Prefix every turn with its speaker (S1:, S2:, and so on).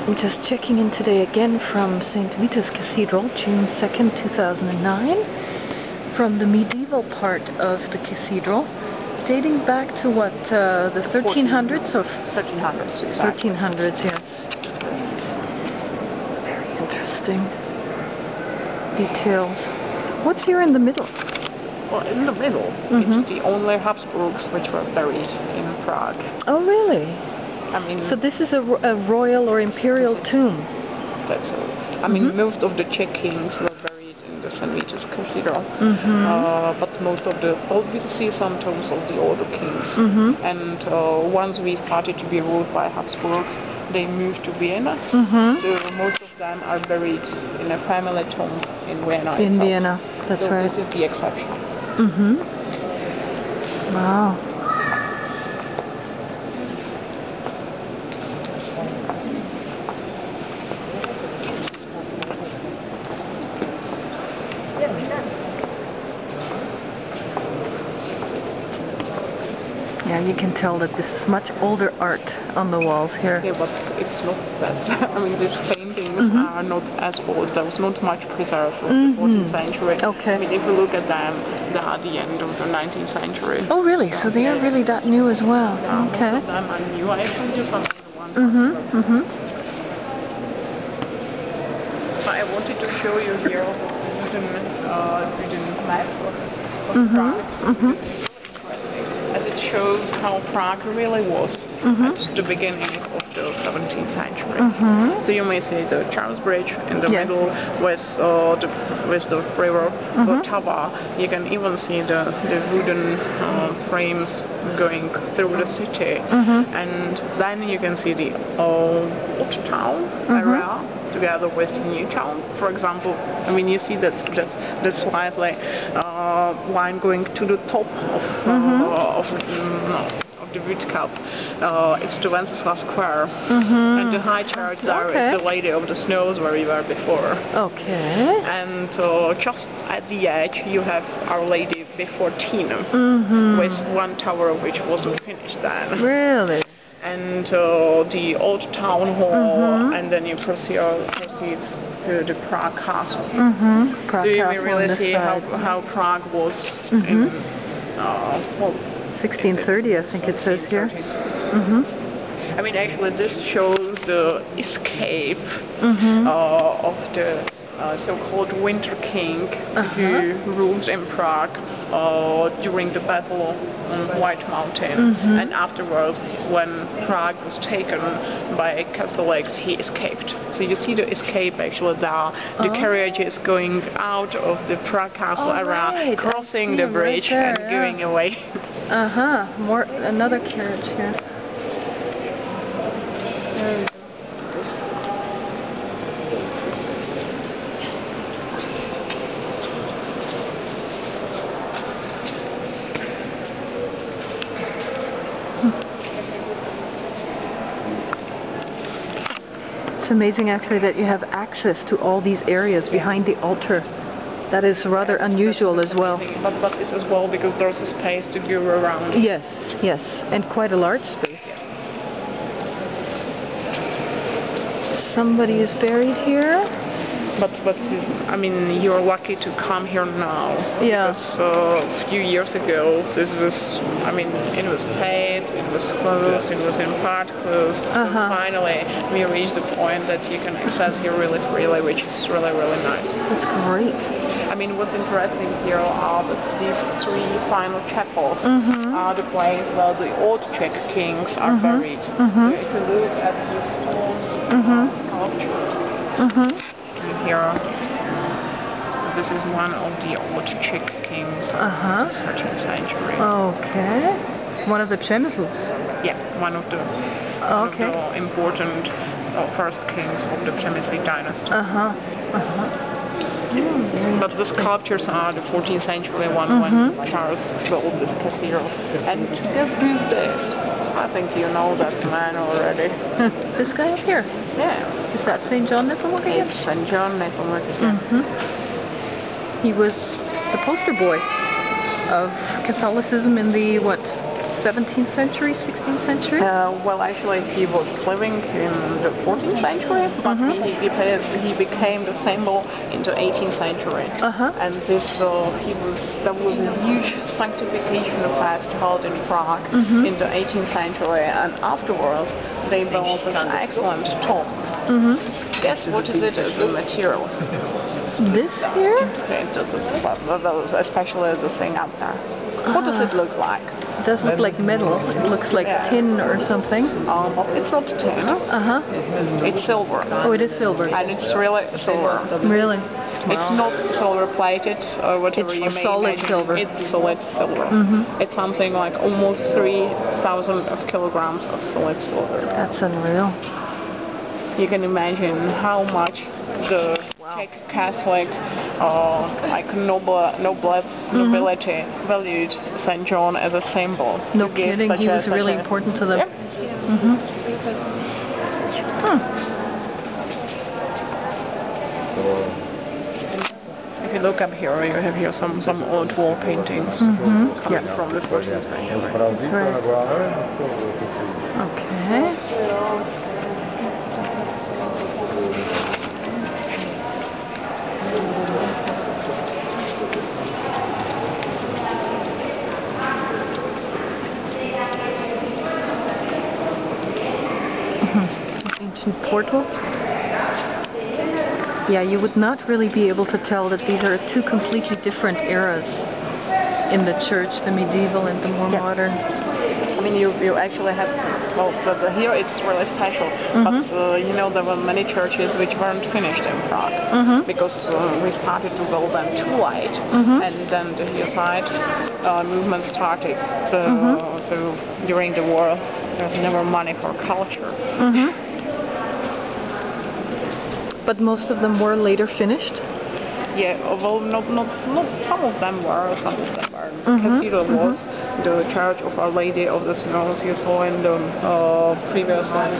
S1: I'm just checking in today again from St. Vitus Cathedral, June 2nd, 2009, from the medieval part of the cathedral, dating back to what, the 1300s? Or
S2: 1300s, exactly.
S1: 1300s, yes. Very interesting details. What's here in the middle?
S2: Well, in the middle, it's the only Habsburgs which were buried in Prague.
S1: Oh, really?
S2: I mean,
S1: so this is a royal or imperial tomb?
S2: That's all. I mean, most of the Czech kings were buried in the St. Vitus Cathedral, but most of the, well, we see some tombs of the older kings. And once we started to be ruled by Habsburgs, they moved to Vienna. So most of them are buried in a family tomb in Vienna.
S1: In Vienna, that's
S2: so
S1: right.
S2: This is the exception.
S1: Wow. Yeah, you can tell that this is much older art on the walls here.
S2: Yeah, but it's not that. I mean, these paintings are not as old. There was not much preserved from the 14th century.
S1: Okay.
S2: I mean, if you look at them, they are the end of the 19th century.
S1: Oh, really? So they are really that new as well. Okay.
S2: Most of them are new. I showed you some of the ones. I wanted to show you here the wooden map of Prague. As it shows how Prague really was at the beginning of the 17th century. So you may see the Charles Bridge in the middle with the river Vltava. You can even see the wooden frames going through the city. And then you can see the old town area together with the new town. For example, I mean, you see that slightly line going to the top of the wood cup. It's the Wenceslav Square, and the high church there is the Lady of the Snows where we were before. Okay. And just at the edge you have Our Lady before Tina, with one tower which wasn't finished then.
S1: Really? And
S2: the old town hall, and then you proceed to the Prague Castle.
S1: Prague
S2: so you
S1: Castle
S2: may really see how Prague was in
S1: 1630, I think it says here.
S2: I mean, actually, this shows the escape of the so-called Winter King who ruled in Prague during the battle on White Mountain, and afterwards, when Prague was taken by Catholics, he escaped. So you see the escape actually there. The carriage is going out of the Prague Castle area, crossing the bridge and going away. Another carriage here. It's amazing actually that you have access to all these areas behind the altar. That is rather unusual as well. But it as well because there's a space to go around.
S1: Yes, yes, and quite a large space. Somebody is buried here.
S2: But I mean, you're lucky to come here now.
S1: Yeah.
S2: Because a few years ago, this was, I mean, it was paid, it was closed, it was in part closed. So finally, we reached the point that you can access here really freely, which is really, really nice.
S1: That's great.
S2: I mean, what's interesting here are that these three final chapels are the place where the old Czech kings are buried. So if you look at these stone sculptures, here, this is one of the old Czech kings of the 13th century. Okay. One of the Przemysls? Yeah, one of the important first kings of the Przemysl dynasty. But the sculptures are the 14th century one when Charles built this cathedral. And guess who's this? I think you know that man already.
S1: This guy up here?
S2: Yeah.
S1: Is that St. John Nepomucene?
S2: It's St. John Nepomucene.
S1: He was the poster boy of Catholicism in the, what, 17th century, 16th century?
S2: Well, actually, he was living in the 14th century, but he became the symbol in the 18th century. And there was a huge sanctification fest held in Prague in the 18th century, and afterwards they built this excellent tomb. Guess what is it as a material?
S1: This here?
S2: Okay, especially the thing up there. What does it look like?
S1: It does look like metal. It looks like tin or something.
S2: It's not tin. It's silver.
S1: Oh, it is silver.
S2: And it's really silver.
S1: Really?
S2: It's not silver plated or whatever you may
S1: solid
S2: imagine.
S1: silver.
S2: It's solid silver. It's something like almost 3,000 kilograms of solid silver.
S1: That's unreal.
S2: You can imagine how much the Czech Catholic nobility valued St. John as a symbol.
S1: No kidding, he was really important to them.
S2: Yep. If you look up here, you have here some old wall paintings coming from the 14th century.
S1: That's right. Okay. Ancient portal. Yeah, you would not really be able to tell that these are two completely different eras in the church, the medieval and the more modern.
S2: I mean, you actually have, well, here it's really special, but you know, there were many churches which weren't finished in Prague, because we started to build them too late, and then the hillside movement started, so during the war there was never money for culture.
S1: But most of them were later finished?
S2: Yeah, although not some of them were, some of them weren't. The Cathedral was the Church of Our Lady of the Snows you saw in the previous one.